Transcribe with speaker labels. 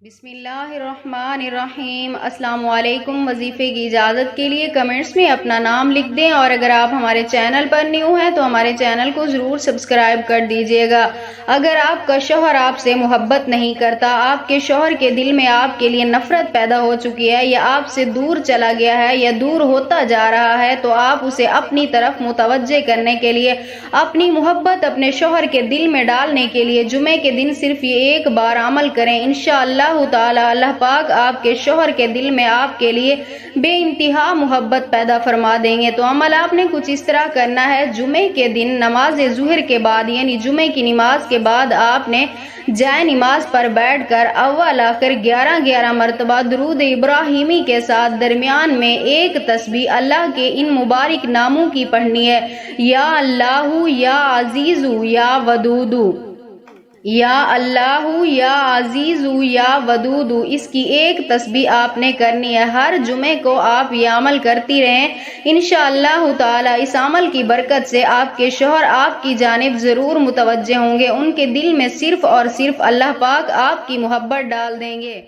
Speaker 1: بسم اللہ الرحمن الرحیم۔ السلام علیکم۔ وظیفے کی اجازت کے لیے کمنٹس میں اپنا نام لکھ دیں، اور اگر آپ ہمارے چینل پر نیو ہیں تو ہمارے چینل کو ضرور سبسکرائب کر دیجیے گا۔ اگر آپ کا شوہر آپ سے محبت نہیں کرتا، آپ کے شوہر کے دل میں آپ کے لیے نفرت پیدا ہو چکی ہے، یا آپ سے دور چلا گیا ہے یا دور ہوتا جا رہا ہے، تو آپ اسے اپنی طرف متوجہ کرنے کے لیے، اپنی محبت اپنے شوہر کے دل میں ڈالنے کے لیے جمعے کے دن صرف یہ ایک بار عمل کریں۔ انشاءاللہ تعالی اللہ پاک آپ کے شوہر کے دل میں آپ کے لیے بے انتہا محبت پیدا فرما دیں گے۔ تو عمل آپ نے کچھ اس طرح کرنا ہے۔ جمعے کے دن نماز ظہر کے بعد، یعنی جمعے کی نماز کے بعد، آپ نے جائے نماز پر بیٹھ کر اول آخر 11 مرتبہ درود ابراہیمی کے ساتھ درمیان میں ایک تسبیح اللہ کے ان مبارک ناموں کی پڑھنی ہے: یا اللہ، یا عزیز، یا ودود، یا اللہ، یا عزیز، یا ودود۔ اس کی ایک تسبیح آپ نے کرنی ہے۔ ہر جمعے کو آپ یہ عمل کرتی رہیں۔ انشاءاللہ تعالی اس عمل کی برکت سے آپ کے شوہر آپ کی جانب ضرور متوجہ ہوں گے۔ ان کے دل میں صرف اور صرف اللہ پاک آپ کی محبت ڈال دیں گے۔